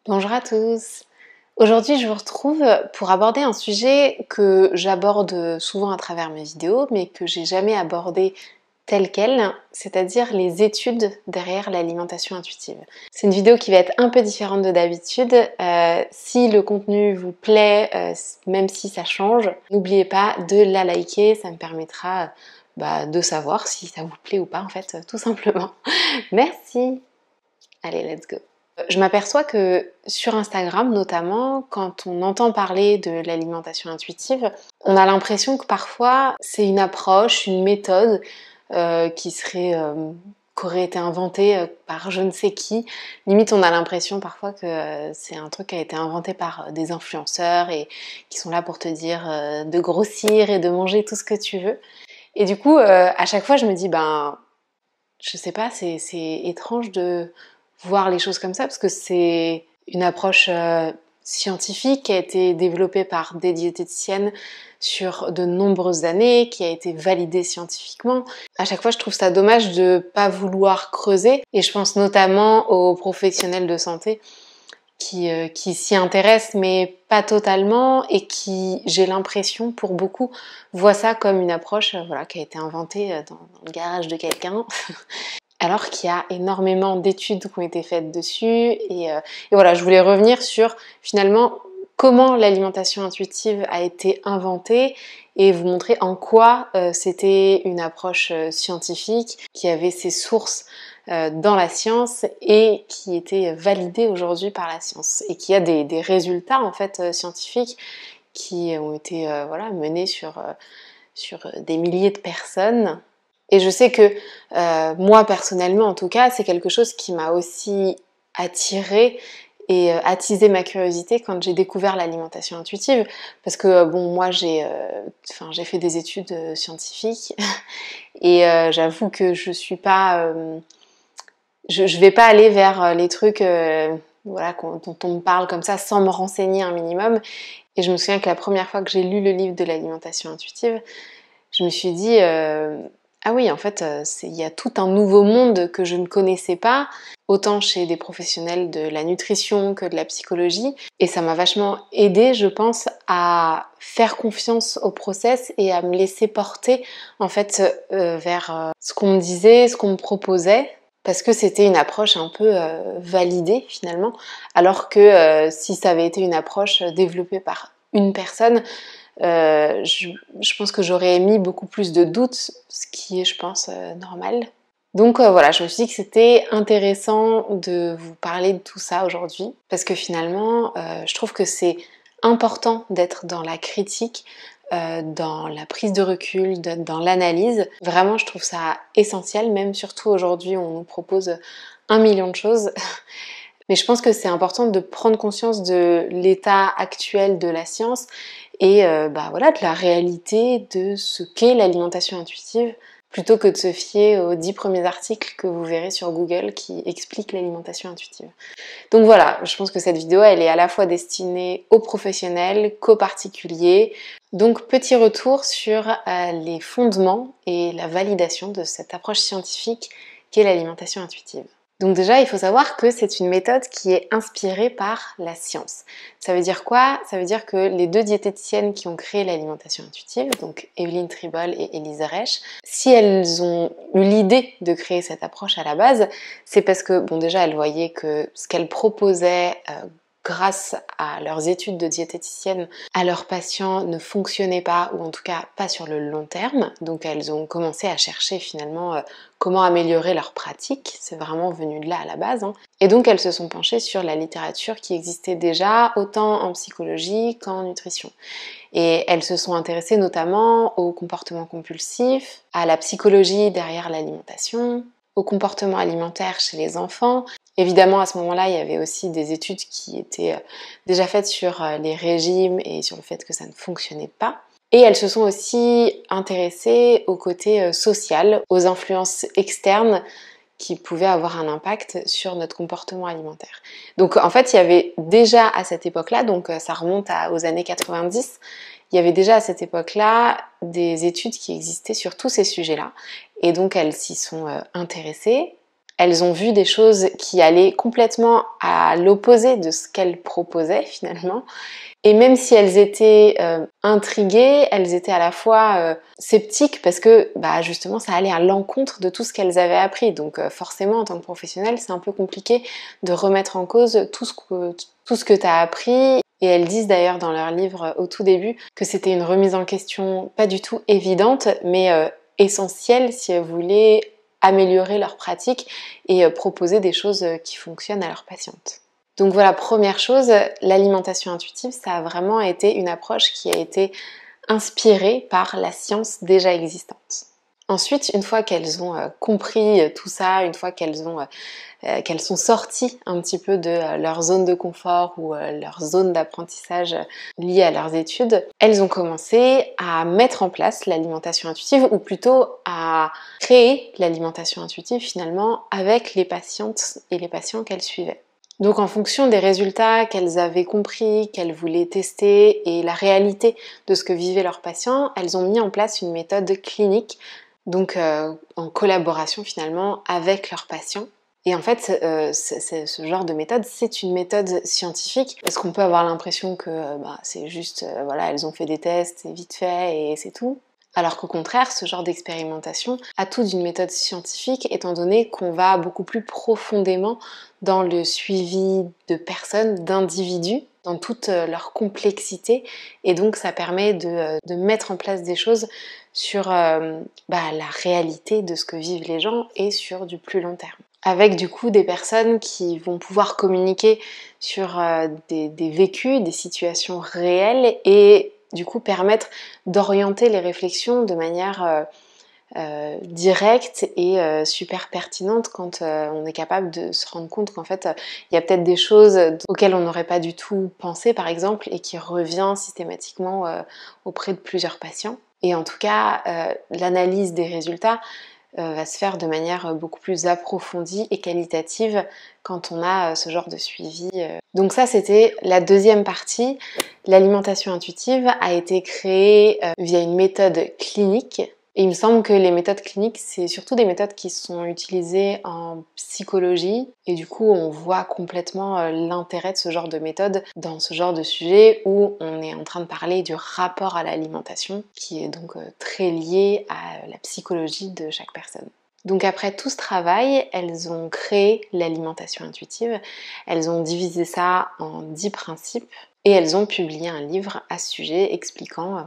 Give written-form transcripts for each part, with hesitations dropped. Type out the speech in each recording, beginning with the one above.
Bonjour à tous. Aujourd'hui, je vous retrouve pour aborder un sujet que j'aborde souvent à travers mes vidéos, mais que j'ai jamais abordé tel quel, c'est-à-dire les études derrière l'alimentation intuitive. C'est une vidéo qui va être un peu différente de d'habitude. Si le contenu vous plaît, même si ça change, n'oubliez pas de la liker, ça me permettra de savoir si ça vous plaît ou pas en fait, tout simplement. Merci. Allez, let's go. Je m'aperçois que sur Instagram notamment, quand on entend parler de l'alimentation intuitive, on a l'impression que parfois c'est une approche, une méthode qui aurait été inventée par je ne sais qui. Limite, on a l'impression parfois que c'est un truc qui a été inventé par des influenceurs et qui sont là pour te dire de grossir et de manger tout ce que tu veux. Et du coup, à chaque fois, je me dis, je sais pas, c'est étrange de voir les choses comme ça parce que c'est une approche scientifique qui a été développée par des diététiciennes sur de nombreuses années, qui a été validée scientifiquement. À chaque fois, je trouve ça dommage de pas vouloir creuser et je pense notamment aux professionnels de santé qui s'y intéressent mais pas totalement et qui, j'ai l'impression, pour beaucoup, voient ça comme une approche qui a été inventée dans le garage de quelqu'un alors qu'il y a énormément d'études qui ont été faites dessus et voilà, je voulais revenir sur finalement comment l'alimentation intuitive a été inventée et vous montrer en quoi c'était une approche scientifique qui avait ses sources dans la science et qui était validée aujourd'hui par la science et qui a des résultats en fait scientifiques qui ont été menés sur des milliers de personnes. Et je sais que moi personnellement en tout cas, c'est quelque chose qui m'a aussi attirée et attisé ma curiosité quand j'ai découvert l'alimentation intuitive parce que moi j'ai fait des études scientifiques et j'avoue que je suis pas je vais pas aller vers les trucs dont on me parle comme ça sans me renseigner un minimum. Et je me souviens que la première fois que j'ai lu le livre de l'alimentation intuitive, je me suis dit ah oui, en fait, il y a tout un nouveau monde que je ne connaissais pas, autant chez des professionnels de la nutrition que de la psychologie. Et ça m'a vachement aidée, je pense, à faire confiance au process et à me laisser porter, en fait, vers ce qu'on me disait, ce qu'on me proposait. Parce que c'était une approche un peu validée, finalement. Alors que si ça avait été une approche développée par une personne, je pense que j'aurais émis beaucoup plus de doutes, ce qui est, je pense, normal. Donc voilà, je me suis dit que c'était intéressant de vous parler de tout ça aujourd'hui, parce que finalement, je trouve que c'est important d'être dans la critique, dans la prise de recul, dans l'analyse. Vraiment, je trouve ça essentiel, même surtout aujourd'hui, on nous propose 1 million de choses. Mais je pense que c'est important de prendre conscience de l'état actuel de la science et de la réalité de ce qu'est l'alimentation intuitive, plutôt que de se fier aux 10 premiers articles que vous verrez sur Google qui expliquent l'alimentation intuitive. Donc voilà, je pense que cette vidéo, elle est à la fois destinée aux professionnels qu'aux particuliers. Donc petit retour sur les fondements et la validation de cette approche scientifique qu'est l'alimentation intuitive. Donc déjà, il faut savoir que c'est une méthode qui est inspirée par la science. Ça veut dire quoi? Ça veut dire que les deux diététiciennes qui ont créé l'alimentation intuitive, donc Evelyn Tribole et Elise Reich, si elles ont eu l'idée de créer cette approche à la base, c'est parce que, déjà, elles voyaient que ce qu'elles proposaient grâce à leurs études de diététicienne à leurs patients ne fonctionnait pas, ou en tout cas pas sur le long terme. Donc elles ont commencé à chercher finalement comment améliorer leur pratique. C'est vraiment venu de là à la base. Et donc elles se sont penchées sur la littérature qui existait déjà, autant en psychologie qu'en nutrition. Et elles se sont intéressées notamment au comportement compulsif, à la psychologie derrière l'alimentation, au comportement alimentaire chez les enfants. Évidemment, à ce moment-là, il y avait aussi des études qui étaient déjà faites sur les régimes et sur le fait que ça ne fonctionnait pas. Et elles se sont aussi intéressées au côté social, aux influences externes qui pouvaient avoir un impact sur notre comportement alimentaire. Donc en fait, il y avait déjà à cette époque-là, donc ça remonte aux années 90, il y avait déjà à cette époque-là des études qui existaient sur tous ces sujets-là. Et donc elles s'y sont intéressées. Elles ont vu des choses qui allaient complètement à l'opposé de ce qu'elles proposaient finalement. Et même si elles étaient intriguées, elles étaient à la fois sceptiques parce que justement ça allait à l'encontre de tout ce qu'elles avaient appris. Donc forcément en tant que professionnelle c'est un peu compliqué de remettre en cause tout ce que tu as appris. Et elles disent d'ailleurs dans leur livre au tout début que c'était une remise en question pas du tout évidente mais essentielle si elles voulaient améliorer leur pratique et proposer des choses qui fonctionnent à leurs patientes. Donc voilà, première chose, l'alimentation intuitive, ça a vraiment été une approche qui a été inspirée par la science déjà existante. Ensuite, une fois qu'elles ont compris tout ça, une fois qu'elles sont sorties un petit peu de leur zone de confort ou leur zone d'apprentissage liée à leurs études, elles ont commencé à mettre en place l'alimentation intuitive ou plutôt à créer l'alimentation intuitive finalement avec les patientes et les patients qu'elles suivaient. Donc en fonction des résultats qu'elles avaient compris, qu'elles voulaient tester et la réalité de ce que vivaient leurs patients, elles ont mis en place une méthode clinique, donc en collaboration finalement avec leurs patients. Et en fait, ce genre de méthode, c'est une méthode scientifique, parce qu'on peut avoir l'impression que c'est juste, elles ont fait des tests, c'est vite fait et c'est tout. Alors qu'au contraire, ce genre d'expérimentation a tout d'une méthode scientifique, étant donné qu'on va beaucoup plus profondément dans le suivi de personnes, d'individus, dans toute leur complexité, et donc ça permet de mettre en place des choses sur la réalité de ce que vivent les gens et sur du plus long terme. Avec du coup des personnes qui vont pouvoir communiquer sur des vécus, des situations réelles et du coup permettre d'orienter les réflexions de manière directe et super pertinente quand on est capable de se rendre compte qu'en fait il y a peut-être des choses auxquelles on n'aurait pas du tout pensé par exemple et qui revient systématiquement auprès de plusieurs patients. Et en tout cas, l'analyse des résultats va se faire de manière beaucoup plus approfondie et qualitative quand on a ce genre de suivi. Donc ça, c'était la deuxième partie. L'alimentation intuitive a été créée via une méthode clinique. Et il me semble que les méthodes cliniques, c'est surtout des méthodes qui sont utilisées en psychologie. Et du coup, on voit complètement l'intérêt de ce genre de méthode dans ce genre de sujet où on est en train de parler du rapport à l'alimentation, qui est donc très lié à la psychologie de chaque personne. Donc après tout ce travail, elles ont créé l'alimentation intuitive. Elles ont divisé ça en 10 principes et elles ont publié un livre à ce sujet expliquant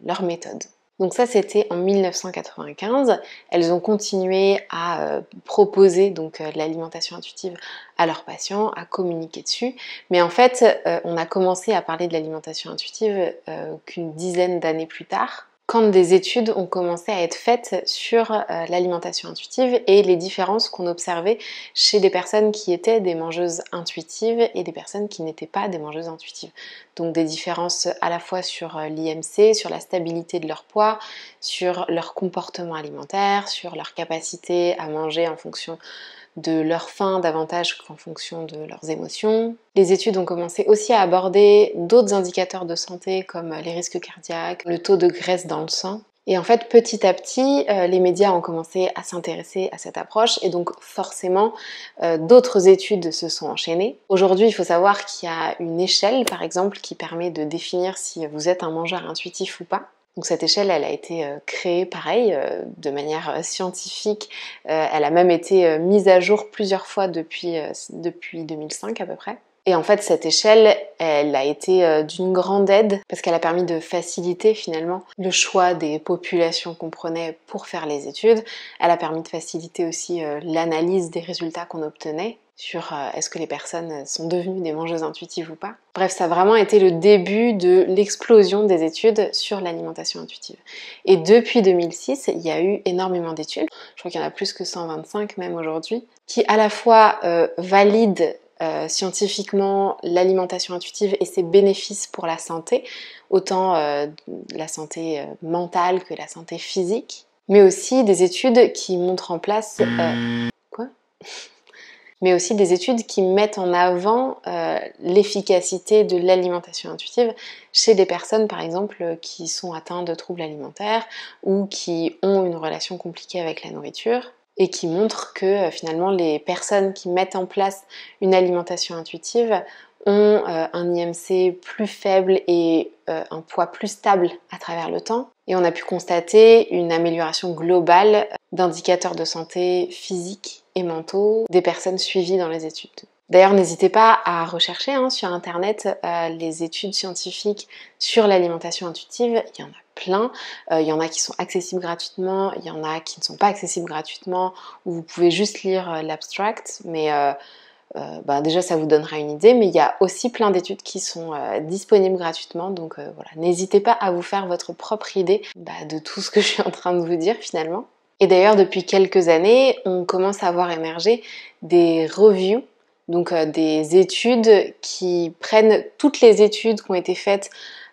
leur méthode. Donc ça, c'était en 1995. Elles ont continué à proposer donc l'alimentation intuitive à leurs patients, à communiquer dessus. Mais en fait, on a commencé à parler de l'alimentation intuitive qu'une dizaine d'années plus tard, quand des études ont commencé à être faites sur l'alimentation intuitive et les différences qu'on observait chez des personnes qui étaient des mangeuses intuitives et des personnes qui n'étaient pas des mangeuses intuitives. Donc des différences à la fois sur l'IMC, sur la stabilité de leur poids, sur leur comportement alimentaire, sur leur capacité à manger en fonction de leur faim davantage qu'en fonction de leurs émotions. Les études ont commencé aussi à aborder d'autres indicateurs de santé comme les risques cardiaques, le taux de graisse dans le sang. Et en fait, petit à petit, les médias ont commencé à s'intéresser à cette approche et donc forcément, d'autres études se sont enchaînées. Aujourd'hui, il faut savoir qu'il y a une échelle, par exemple, qui permet de définir si vous êtes un mangeur intuitif ou pas. Donc cette échelle, elle a été créée pareil, de manière scientifique. Elle a même été mise à jour plusieurs fois depuis 2005 à peu près. Et en fait, cette échelle, elle a été d'une grande aide parce qu'elle a permis de faciliter finalement le choix des populations qu'on prenait pour faire les études. Elle a permis de faciliter aussi l'analyse des résultats qu'on obtenait sur est-ce que les personnes sont devenues des mangeuses intuitives ou pas. Bref, ça a vraiment été le début de l'explosion des études sur l'alimentation intuitive. Et depuis 2006, il y a eu énormément d'études, je crois qu'il y en a plus que 125 même aujourd'hui, qui à la fois valident scientifiquement l'alimentation intuitive et ses bénéfices pour la santé, autant la santé mentale que la santé physique, mais aussi des études qui montrent en place... mais aussi des études qui mettent en avant l'efficacité de l'alimentation intuitive chez des personnes par exemple qui sont atteintes de troubles alimentaires ou qui ont une relation compliquée avec la nourriture. et qui montre que finalement les personnes qui mettent en place une alimentation intuitive ont un IMC plus faible et un poids plus stable à travers le temps. Et on a pu constater une amélioration globale d'indicateurs de santé physique et mentaux des personnes suivies dans les études. D'ailleurs, n'hésitez pas à rechercher sur internet les études scientifiques sur l'alimentation intuitive. Il y en a plein. Il y en a qui sont accessibles gratuitement, il y en a qui ne sont pas accessibles gratuitement, où vous pouvez juste lire l'abstract, mais déjà ça vous donnera une idée. Mais il y a aussi plein d'études qui sont disponibles gratuitement, donc voilà, n'hésitez pas à vous faire votre propre idée de tout ce que je suis en train de vous dire finalement. Et d'ailleurs, depuis quelques années, on commence à voir émerger des reviews, donc des études qui prennent toutes les études qui ont été faites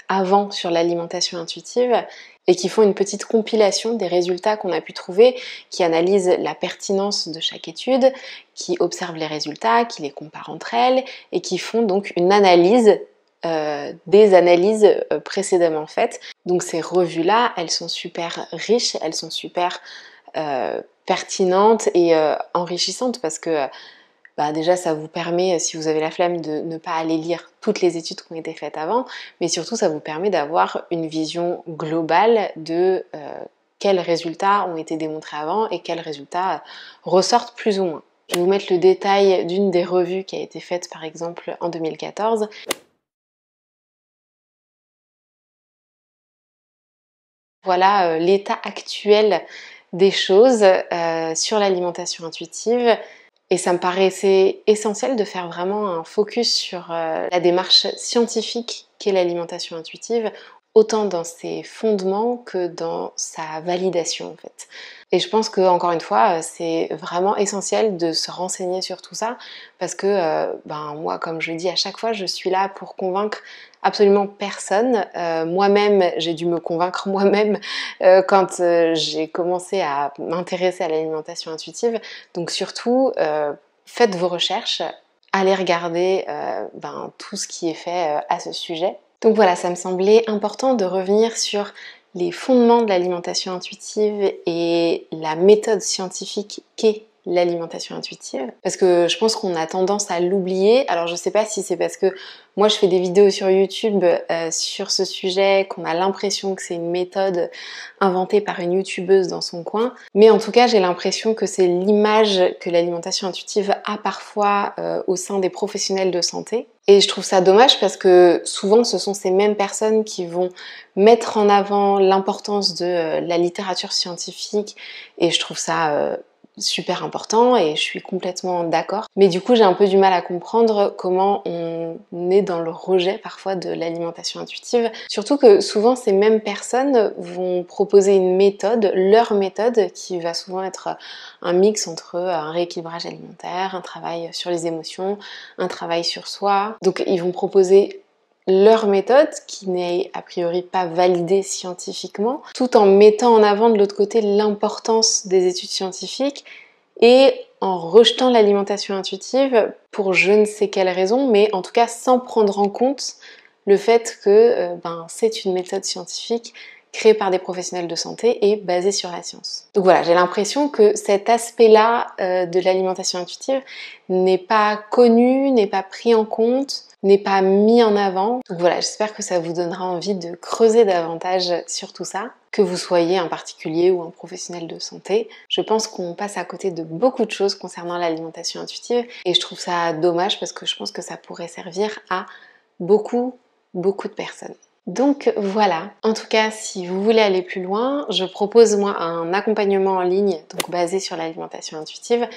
avant sur l'alimentation intuitive et qui font une petite compilation des résultats qu'on a pu trouver, qui analysent la pertinence de chaque étude, qui observent les résultats, qui les comparent entre elles et qui font donc une analyse des analyses précédemment faites. Donc ces revues-là, elles sont super riches, elles sont super pertinentes et enrichissantes parce que déjà ça vous permet, si vous avez la flemme, de ne pas aller lire toutes les études qui ont été faites avant, mais surtout ça vous permet d'avoir une vision globale de quels résultats ont été démontrés avant et quels résultats ressortent plus ou moins. Je vais vous mettre le détail d'une des revues qui a été faite par exemple en 2014. Voilà l'état actuel des choses sur l'alimentation intuitive. Et ça me paraissait essentiel de faire vraiment un focus sur la démarche scientifique qu'est l'alimentation intuitive, autant dans ses fondements que dans sa validation en fait. Et je pense que encore une fois, c'est vraiment essentiel de se renseigner sur tout ça parce que moi, comme je dis à chaque fois, je suis là pour convaincre absolument personne. Moi-même, j'ai dû me convaincre moi-même quand j'ai commencé à m'intéresser à l'alimentation intuitive. Donc surtout, faites vos recherches, allez regarder tout ce qui est fait à ce sujet. Donc voilà, ça me semblait important de revenir sur les fondements de l'alimentation intuitive et la méthode scientifique qu'est l'alimentation intuitive, parce que je pense qu'on a tendance à l'oublier. Alors je sais pas si c'est parce que moi je fais des vidéos sur YouTube sur ce sujet, qu'on a l'impression que c'est une méthode inventée par une youtubeuse dans son coin, mais en tout cas j'ai l'impression que c'est l'image que l'alimentation intuitive a parfois au sein des professionnels de santé. Et je trouve ça dommage parce que souvent ce sont ces mêmes personnes qui vont mettre en avant l'importance de la littérature scientifique, et je trouve ça super important et je suis complètement d'accord. Mais du coup j'ai un peu du mal à comprendre comment on est dans le rejet parfois de l'alimentation intuitive. Surtout que souvent ces mêmes personnes vont proposer une méthode, leur méthode, qui va souvent être un mix entre un rééquilibrage alimentaire, un travail sur les émotions, un travail sur soi. Donc ils vont proposer leur méthode qui n'est a priori pas validée scientifiquement, tout en mettant en avant de l'autre côté l'importance des études scientifiques et en rejetant l'alimentation intuitive pour je ne sais quelle raison, mais en tout cas sans prendre en compte le fait que c'est une méthode scientifique créée par des professionnels de santé et basée sur la science. Donc voilà, j'ai l'impression que cet aspect-là de l'alimentation intuitive n'est pas connu, n'est pas pris en compte, n'est pas mis en avant. Donc voilà, j'espère que ça vous donnera envie de creuser davantage sur tout ça, que vous soyez un particulier ou un professionnel de santé. Je pense qu'on passe à côté de beaucoup de choses concernant l'alimentation intuitive et je trouve ça dommage parce que je pense que ça pourrait servir à beaucoup de personnes. Donc voilà, en tout cas si vous voulez aller plus loin, je propose moi un accompagnement en ligne donc basé sur l'alimentation intuitive.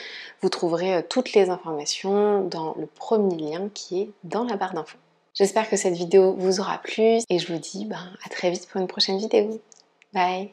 Vous trouverez toutes les informations dans le premier lien qui est dans la barre d'infos. J'espère que cette vidéo vous aura plu et je vous dis à très vite pour une prochaine vidéo. Bye!